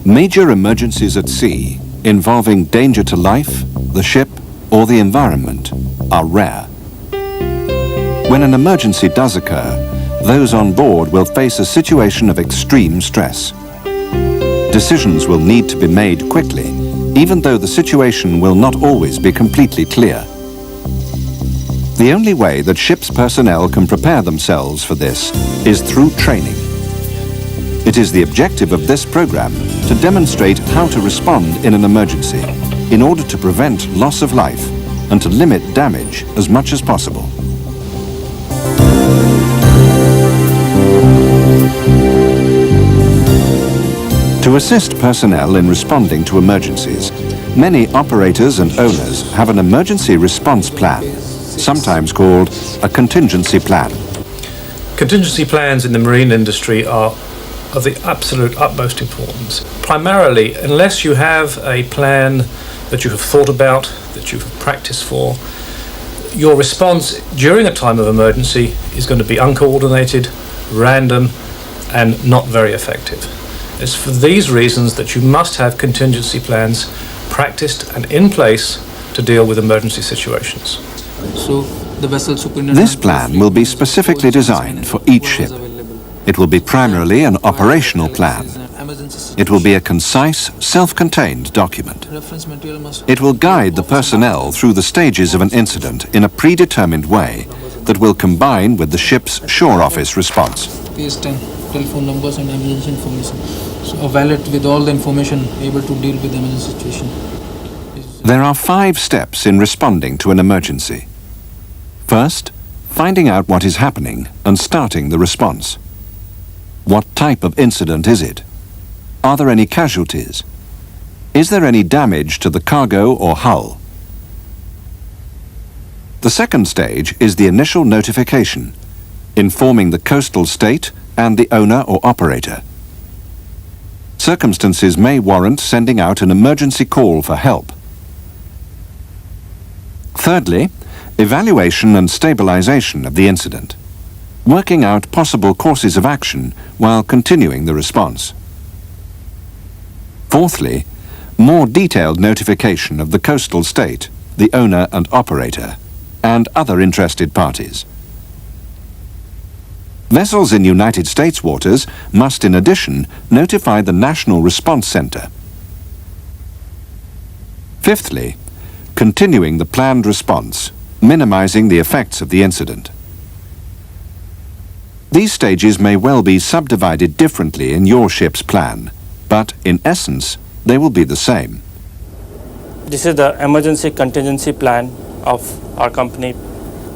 Major emergencies at sea involving danger to life, the ship, or the environment are rare. When an emergency does occur, those on board will face a situation of extreme stress. Decisions will need to be made quickly, even though the situation will not always be completely clear. The only way that ship's personnel can prepare themselves for this is through training. It is the objective of this program to demonstrate how to respond in an emergency in order to prevent loss of life and to limit damage as much as possible. To assist personnel in responding to emergencies, many operators and owners have an emergency response plan, sometimes called a contingency plan. Contingency plans in the marine industry are of the absolute utmost importance. Primarily, unless you have a plan that you have thought about, that you have practiced for, your response during a time of emergency is going to be uncoordinated, random, and not very effective. It's for these reasons that you must have contingency plans practiced and in place to deal with emergency situations. So the vessel superintendent... This plan will be specifically designed for each ship. It will be primarily an operational plan. It will be a concise, self-contained document. It will guide the personnel through the stages of an incident in a predetermined way that will combine with the ship's shore office response. Page 10, telephone numbers and emergency information. So a valet with all the information able to deal with the emergency situation. There are 5 steps in responding to an emergency. First, finding out what is happening and starting the response. What type of incident is it? Are there any casualties? Is there any damage to the cargo or hull? The second stage is the initial notification, informing the coastal state and the owner or operator. Circumstances may warrant sending out an emergency call for help. Thirdly, evaluation and stabilization of the incident, working out possible courses of action while continuing the response. Fourthly, more detailed notification of the coastal state, the owner and operator, and other interested parties. Vessels in United States waters must in addition notify the National Response Center. Fifthly, continuing the planned response, minimizing the effects of the incident. These stages may well be subdivided differently in your ship's plan, but in essence, they will be the same. This is the emergency contingency plan of our company.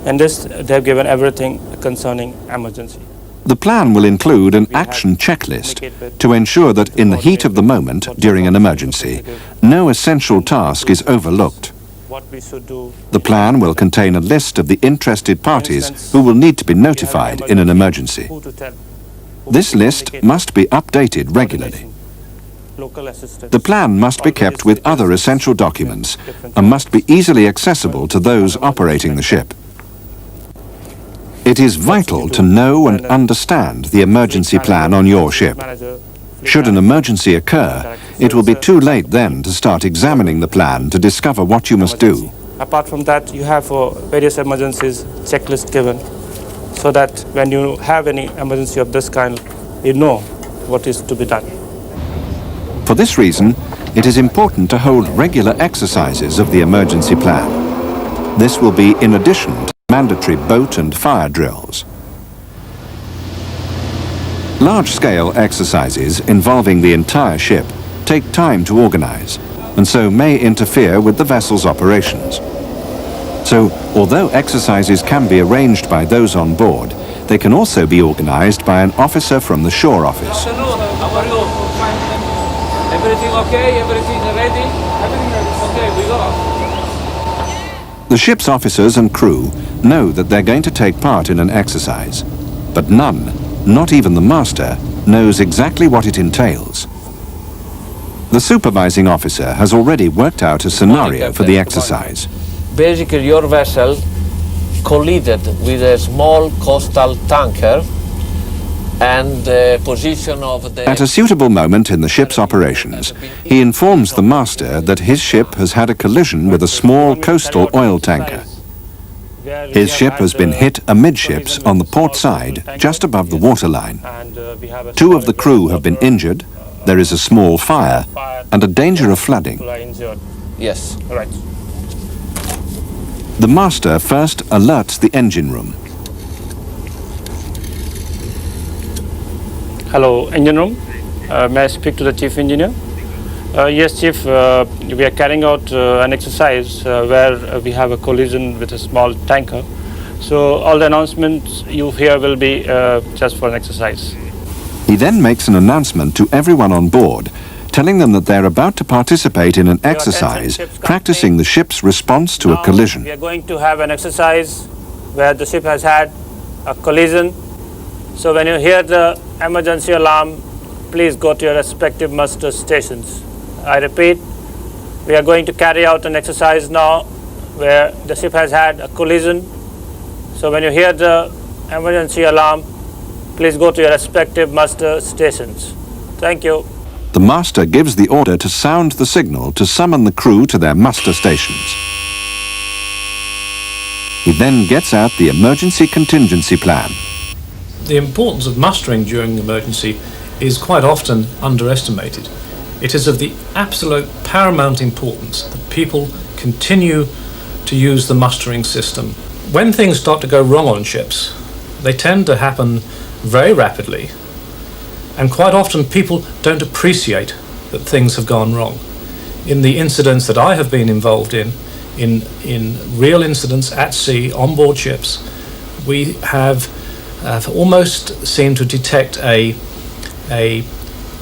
In this, they have given everything concerning emergency. The plan will include an action checklist to ensure that in the heat of the moment during an emergency, no essential task is overlooked. The plan will contain a list of the interested parties who will need to be notified in an emergency. This list must be updated regularly. The plan must be kept with other essential documents and must be easily accessible to those operating the ship. It is vital to know and understand the emergency plan on your ship. Should an emergency occur, it will be too late then to start examining the plan to discover what you must do. Apart from that, you have various emergencies checklist given, so that when you have any emergency of this kind, you know what is to be done. For this reason, it is important to hold regular exercises of the emergency plan. This will be in addition to mandatory boat and fire drills. Large-scale exercises involving the entire ship take time to organize, and so may interfere with the vessel's operations. So, although exercises can be arranged by those on board, they can also be organized by an officer from the shore office. Good afternoon. How are you? Everything okay? Everything ready? Everything ready. Okay, we go. The ship's officers and crew know that they're going to take part in an exercise, but none, not even the master, knows exactly what it entails. The supervising officer has already worked out a scenario for the exercise. Basically, your vessel collided with a small coastal tanker and the position of the... At a suitable moment in the ship's operations, he informs the master that his ship has had a collision with a small coastal oil tanker. His ship has been hit amidships on the port side, just above the waterline. 2 of the crew have been injured, there is a small fire, and a danger of flooding. Yes. Right. The master first alerts the engine room. Hello, engine room. May I speak to the chief engineer? Yes, chief. We are carrying out an exercise where we have a collision with a small tanker. So all the announcements you hear will be just for an exercise. He then makes an announcement to everyone on board, telling them that they're about to participate in an exercise practicing the ship's response to a collision. We are going to have an exercise where the ship has had a collision. So when you hear the emergency alarm, please go to your respective muster stations. I repeat, we are going to carry out an exercise now where the ship has had a collision. So when you hear the emergency alarm, please go to your respective muster stations. Thank you. The master gives the order to sound the signal to summon the crew to their muster stations. He then gets out the emergency contingency plan. The importance of mustering during an emergency is quite often underestimated. It is of the absolute paramount importance that people continue to use the mustering system. When things start to go wrong on ships, they tend to happen very rapidly, and quite often people don't appreciate that things have gone wrong. In the incidents that I have been involved in real incidents at sea, on board ships, we have almost seemed to detect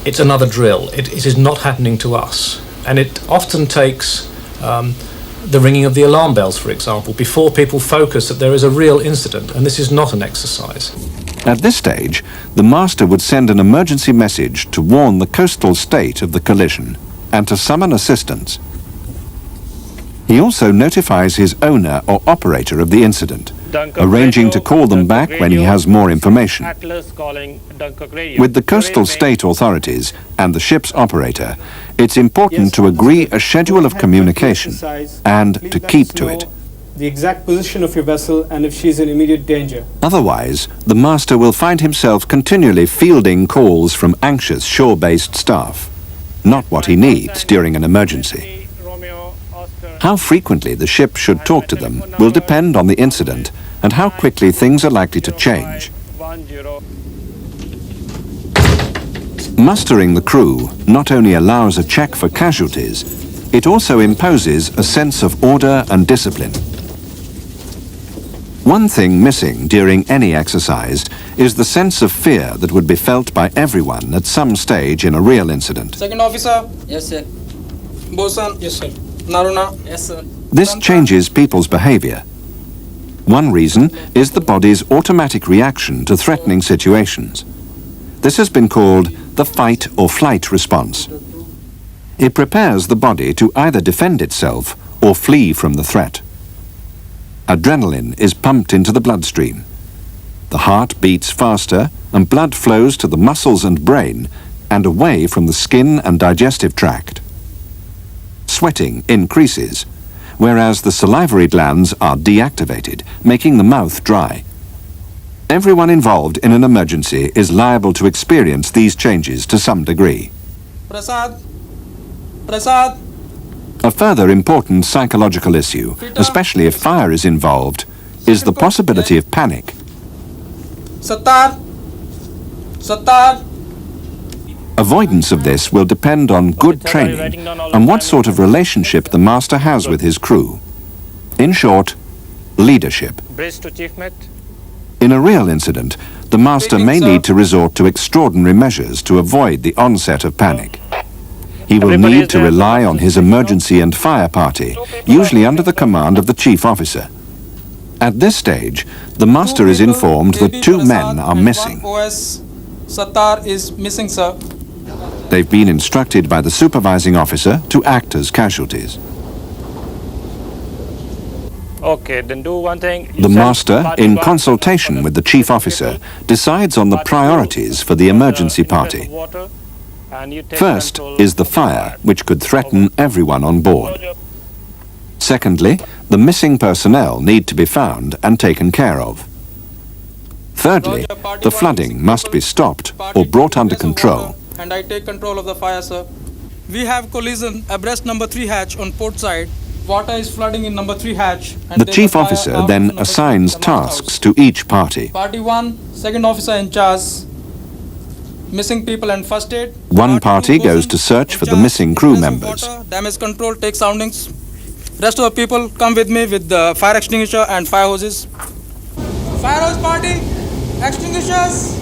it's another drill. It is not happening to us. And it often takes the ringing of the alarm bells, for example, before people focus that there is a real incident, and this is not an exercise. At this stage, the master would send an emergency message to warn the coastal state of the collision and to summon assistance. He also notifies his owner or operator of the incident, arranging to call them back when he has more information. With the coastal state authorities and the ship's operator, it's important to agree a schedule of communication and to keep to it. The exact position of your vessel and if she is in immediate danger. Otherwise, the master will find himself continually fielding calls from anxious shore-based staff, not what he needs during an emergency. How frequently the ship should talk to them will depend on the incident and how quickly things are likely to change. Mustering the crew not only allows a check for casualties, it also imposes a sense of order and discipline. One thing missing during any exercise is the sense of fear that would be felt by everyone at some stage in a real incident. Second officer. Yes, sir. Bosun. Yes, sir. Naruna. Yes, sir. This changes people's behavior. One reason is the body's automatic reaction to threatening situations. This has been called the fight or flight response. It prepares the body to either defend itself or flee from the threat. Adrenaline is pumped into the bloodstream. The heart beats faster and blood flows to the muscles and brain and away from the skin and digestive tract. Sweating increases, whereas the salivary glands are deactivated, making the mouth dry. Everyone involved in an emergency is liable to experience these changes to some degree. Prasad. Prasad. A further important psychological issue, especially if fire is involved, is the possibility of panic. Sattar. Sattar. Avoidance of this will depend on good training and what sort of relationship the master has with his crew. In short, leadership. Bridge to chief mate. In a real incident, the master may need to resort to extraordinary measures to avoid the onset of panic. He will need to rely on his emergency and fire party, usually under the command of the chief officer. At this stage, the master is informed that 2 men are missing. OS Sattar is missing, sir. They've been instructed by the supervising officer to act as casualties. Okay, then do one thing. You The send master, party in one, consultation with the chief officer, decides on the party two, priorities for the emergency ingress of party. water, and you take First control is the of fire, which could threaten everyone on board. Secondly, the missing personnel need to be found and taken care of. Thirdly, the flooding must be stopped or brought under control. And I take control of the fire, sir. We have collision abreast number 3 hatch on port side. Water is flooding in number 3 hatch. And The there's chief a fire officer out then of number 3, assigns the mast tasks house. to each party. Party 1, second officer in charge, missing people and first aid. One party two goes person to search in for the charge, missing crew ingress of members. water, damage control, take soundings. Rest of the people come with me with the fire extinguisher and fire hoses. Fire hose party, extinguishers.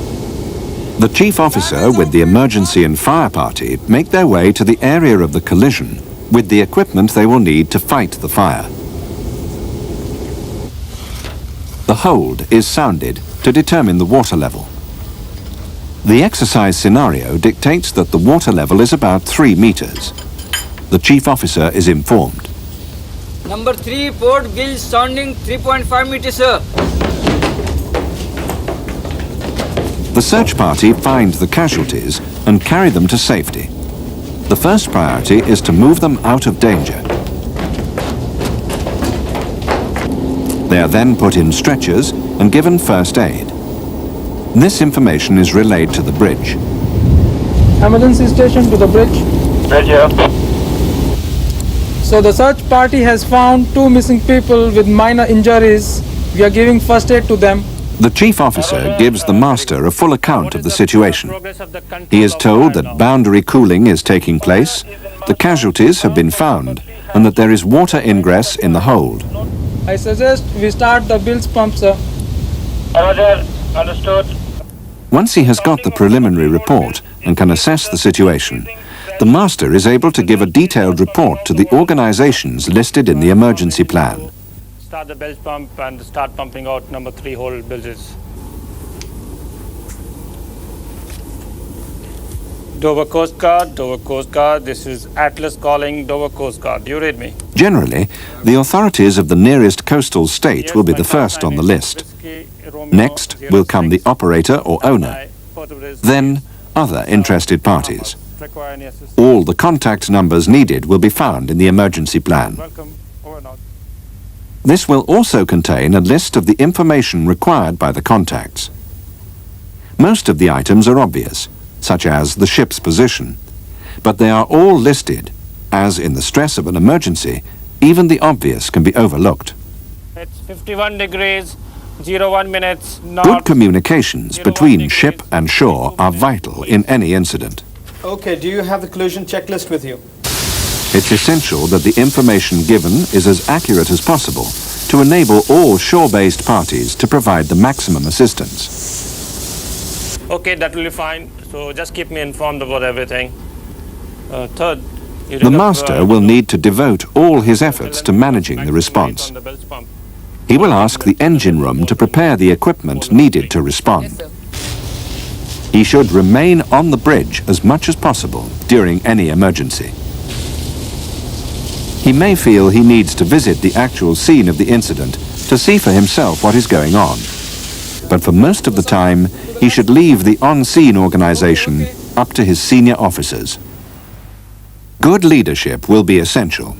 The chief officer with the emergency and fire party make their way to the area of the collision with the equipment they will need to fight the fire. The hold is sounded to determine the water level. The exercise scenario dictates that the water level is about 3 meters. The chief officer is informed. Number 3, port gill sounding 3.5 meters, sir. The search party find the casualties and carry them to safety. The first priority is to move them out of danger. They are then put in stretchers and given first aid. This information is relayed to the bridge. Emergency station to the bridge. So the search party has found 2 missing people with minor injuries. We are giving first aid to them. The chief officer gives the master a full account of the situation. He is told that boundary cooling is taking place, the casualties have been found, and that there is water ingress in the hold. I suggest we start the bilge pump, sir. Understood. Once he has got the preliminary report and can assess the situation, the master is able to give a detailed report to the organizations listed in the emergency plan. Start the bilge pump and start pumping out number 3 hole bilges. Dover Coast Guard, this is Atlas calling Dover Coast Guard. Do you read me? Generally, the authorities of the nearest coastal state will be the first on the list. Next will come the operator or owner, then other interested parties. All the contact numbers needed will be found in the emergency plan. Welcome. Over and out. This will also contain a list of the information required by the contacts. Most of the items are obvious, such as the ship's position, but they are all listed, as in the stress of an emergency, even the obvious can be overlooked. It's 51 degrees, 01 minutes, Good north. communications between ship and shore are vital in any incident. Okay, do you have the collision checklist with you? It's essential that the information given is as accurate as possible to enable all shore-based parties to provide the maximum assistance. Okay, that will be fine. So just keep me informed about everything. Third, you The master will need to devote all his efforts to managing the response. He will ask the engine room to prepare the equipment needed to respond. He should remain on the bridge as much as possible during any emergency. He may feel he needs to visit the actual scene of the incident to see for himself what is going on. But for most of the time, he should leave the on-scene organization up to his senior officers. Good leadership will be essential,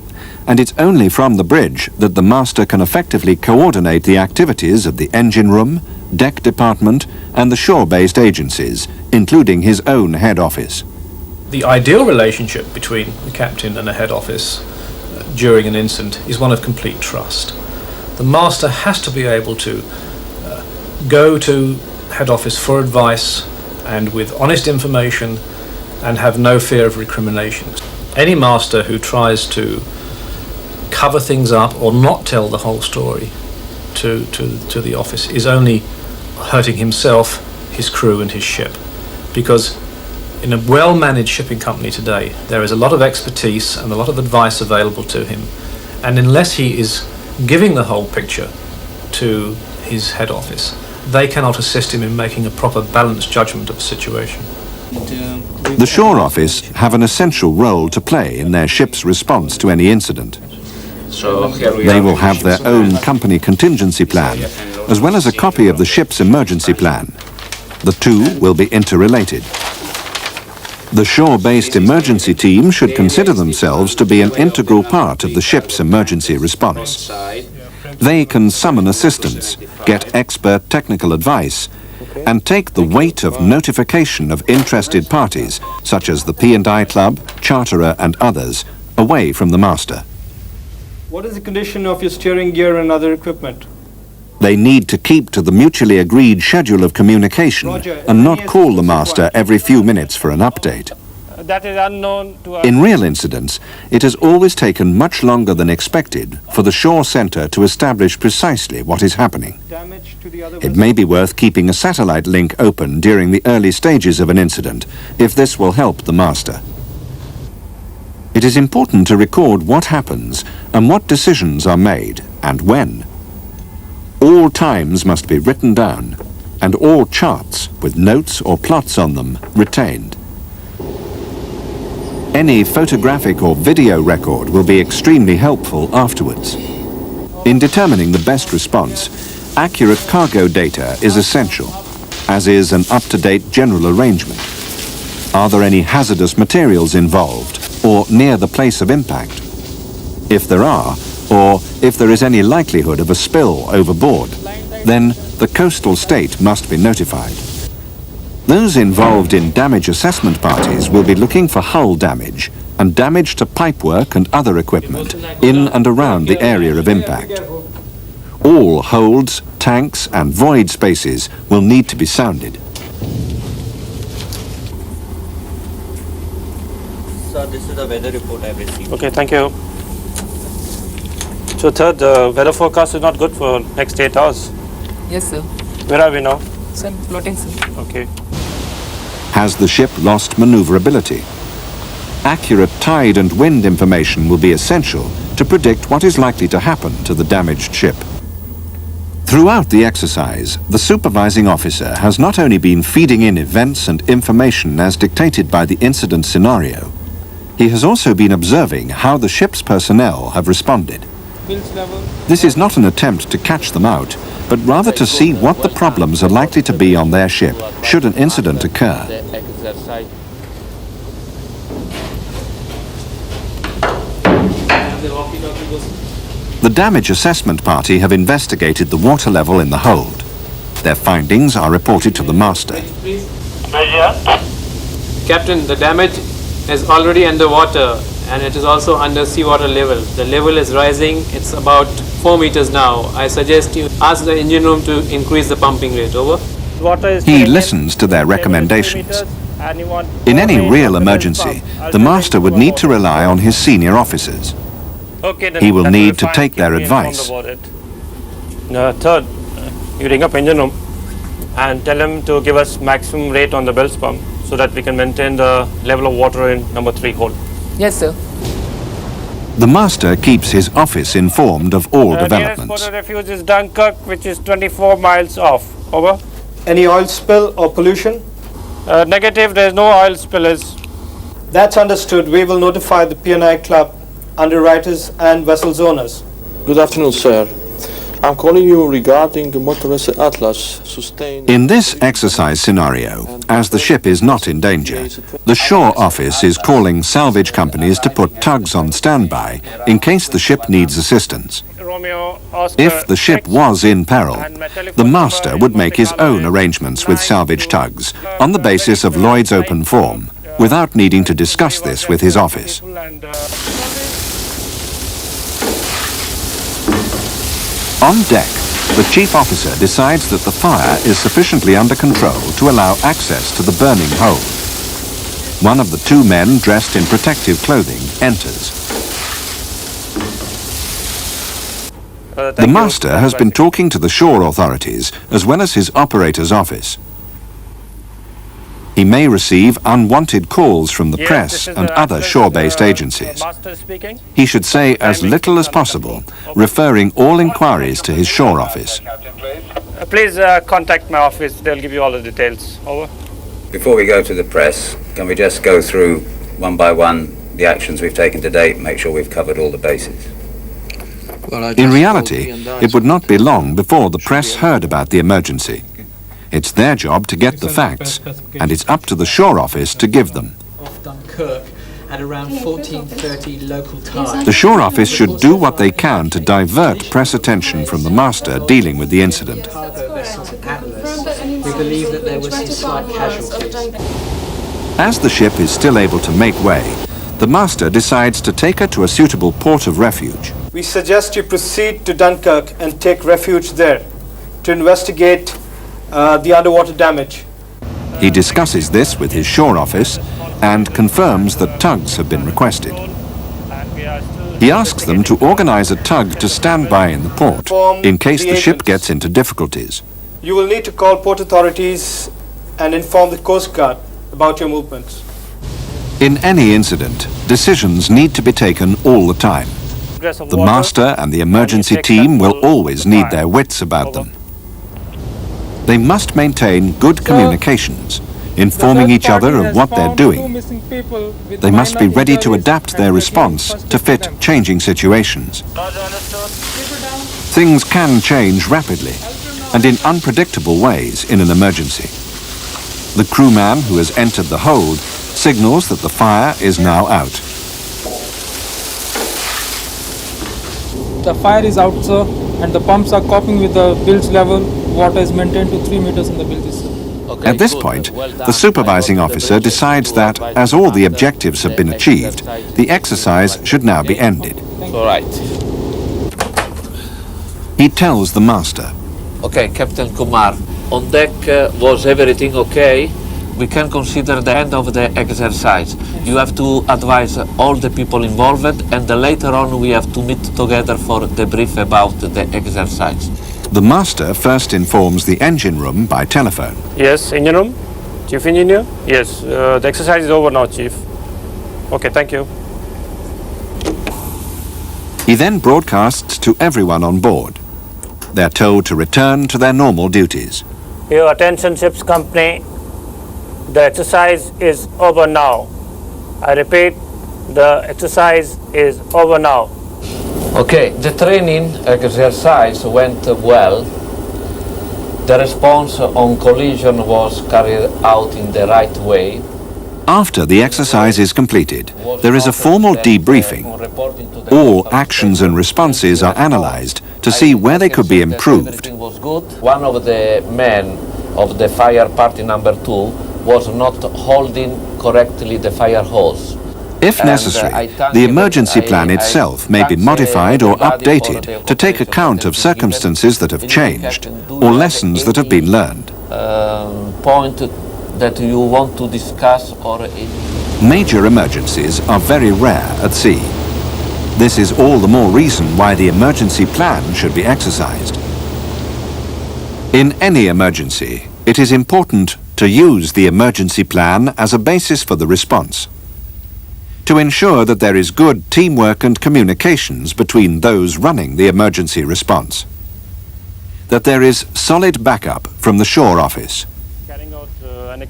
and it's only from the bridge that the master can effectively coordinate the activities of the engine room, deck department, and the shore-based agencies, including his own head office. The ideal relationship between the captain and a head office during an incident is one of complete trust. The master has to be able to go to head office for advice and with honest information and have no fear of recrimination. Any master who tries to cover things up or not tell the whole story to the office is only hurting himself, his crew and his ship. Because in a well-managed shipping company today, there is a lot of expertise and a lot of advice available to him. And unless he is giving the whole picture to his head office, they cannot assist him in making a proper balanced judgment of the situation. The shore office have an essential role to play in their ship's response to any incident. So here we They are will with have their ship's own plan. company contingency plan, as well as a copy of the ship's emergency plan. The two will be interrelated. The shore-based emergency team should consider themselves to be an integral part of the ship's emergency response. They can summon assistance, get expert technical advice, and take the weight of notification of interested parties, such as the P&I Club, Charterer and others, away from the master. What is the condition of your steering gear and other equipment? They need to keep to the mutually agreed schedule of communication and not call the master every few minutes for an update. That is unknown to us. In real incidents, it has always taken much longer than expected for the shore center to establish precisely what is happening. Damage to the other It may be worth keeping a satellite link open during the early stages of an incident, if this will help the master. It is important to record what happens and what decisions are made and when. All times must be written down, and all charts with notes or plots on them retained. Any photographic or video record will be extremely helpful afterwards. In determining the best response, accurate cargo data is essential, as is an up-to-date general arrangement. Are there any hazardous materials involved or near the place of impact? If there are, or if there is any likelihood of a spill overboard, then the coastal state must be notified. Those involved in damage assessment parties will be looking for hull damage and damage to pipework and other equipment in and around the area of impact. All holds, tanks and void spaces will need to be sounded. Sir, this is the weather report I've received. Okay, thank you. So third, the weather forecast is not good for next 8 hours. Yes, sir. Where are we now? Sir, floating, sir. Okay. Has the ship lost maneuverability? Accurate tide and wind information will be essential to predict what is likely to happen to the damaged ship. Throughout the exercise, the supervising officer has not only been feeding in events and information as dictated by the incident scenario, he has also been observing how the ship's personnel have responded. This is not an attempt to catch them out, but rather to see what the problems are likely to be on their ship should an incident occur. The damage assessment party have investigated the water level in the hold. Their findings are reported to the master. Captain, the damage is already underwater and it is also under seawater level. The level is rising, it's about 4 meters now. I suggest you ask the engine room to increase the pumping rate. Over. Water is He listens to their recommendations. In any real emergency, the master would need to rely on his senior officers. Okay, then He will that need be to fine. take Keep their me informed advice. about it. Third, you ring up engine room and tell him to give us maximum rate on the Bell's pump so that we can maintain the level of water in number 3 hold. Yes, sir. The master keeps his office informed of all Nearest developments. port of refuge is Dunkirk, which is 24 miles off. Over. Any oil spill or pollution? Negative, there is no oil spillage. That's understood. We will notify the P&I Club, underwriters and vessels owners. Good afternoon, sir. I'm calling you regarding the motorist Atlas sustained... In this exercise scenario, as the ship is not in danger, the shore office is calling salvage companies to put tugs on standby in case the ship needs assistance. Romeo, Oscar, If the ship 6, was in peril, and my telephone the number master is would make his own arrangements with salvage tugs on the basis of Lloyd's open form, without needing to discuss this with his office. and, On deck, the chief officer decides that the fire is sufficiently under control to allow access to the burning hold. One of the two men dressed in protective clothing enters. The master has been talking to the shore authorities as well as his operator's office. He may receive unwanted calls from the press and other shore-based agencies. Master speaking. He should say as little as possible, referring all inquiries to his shore office. Please contact my office. They'll give you all the details. Over. Before we go to the press, can we just go through one by one the actions we've taken to date, make sure we've covered all the bases? In reality, it would not be long before the press heard about the emergency. It's their job to get the facts, and it's up to the shore office to give them. Off Dunkirk at around 14:30 local time. The shore office should do what they can to divert press attention from the master dealing with the incident. Cargo vessel Atlas. We believe that there were some slight casualties. As the ship is still able to make way, the master decides to take her to a suitable port of refuge. We suggest you proceed to Dunkirk and take refuge there to investigate the underwater damage. He discusses this with his shore office and confirms that tugs have been requested. He asks them to organize a tug to stand by in the port in case the ship gets into difficulties. You will need to call port authorities and inform the Coast Guard about your movements. In any incident, decisions need to be taken all the time. The master and the emergency team will always need their wits about them. They must maintain good communications, informing each other of what they're doing. They must be ready to adapt their response to fit changing situations. Things can change rapidly and in unpredictable ways in an emergency. The crewman who has entered the hold signals that the fire is now out. The fire is out, sir, and the pumps are coping with the bilge level. Water is maintained to 3 meters in the bilges. At this point, the supervising officer decides that, as all the objectives have been achieved, the exercise should now be ended. All right. He tells the master. Okay, Captain Kumar, on deck was everything okay? We can consider the end of the exercise. You have to advise all the people involved, and later on we have to meet together for debrief about the exercise. The master first informs the engine room by telephone. Yes, engine room? Chief engineer? Yes, the exercise is over now, Chief. Okay, thank you. He then broadcasts to everyone on board. They're told to return to their normal duties. Your attention, ship's company. The exercise is over now. I repeat, the exercise is over now. Okay, the training exercise went well. The response on collision was carried out in the right way. After the exercise is completed, there is a formal debriefing. All actions and responses are analyzed to see where they could be improved. Everything was good. One of the men of the fire party number 2 was not holding correctly the fire hose. If necessary, the emergency plan itself may be modified or updated to take account of circumstances that have changed or lessons that have been learned. Point that you want to discuss or... Major emergencies are very rare at sea. This is all the more reason why the emergency plan should be exercised. In any emergency, it is important to use the emergency plan as a basis for the response, to ensure that there is good teamwork and communications between those running the emergency response, that there is solid backup from the shore office.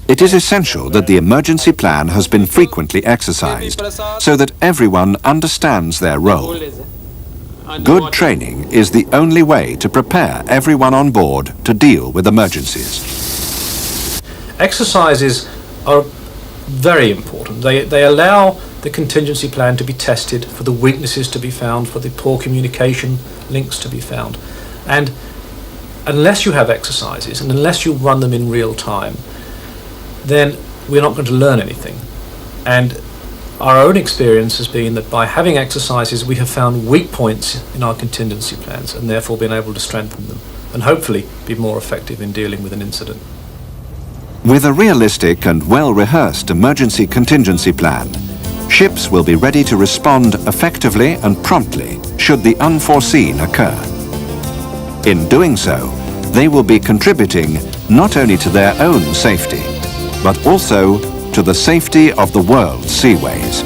It is essential that the emergency plan has been frequently exercised so that everyone understands their role. Good training is the only way to prepare everyone on board to deal with emergencies. Exercises are very important. They allow the contingency plan to be tested, for the weaknesses to be found, for the poor communication links to be found. And unless you have exercises and unless you run them in real time, then we're not going to learn anything. And our own experience has been that by having exercises, we have found weak points in our contingency plans and therefore been able to strengthen them and hopefully be more effective in dealing with an incident. With a realistic and well-rehearsed emergency contingency plan, ships will be ready to respond effectively and promptly should the unforeseen occur. In doing so, they will be contributing not only to their own safety, but also to the safety of the world's seaways.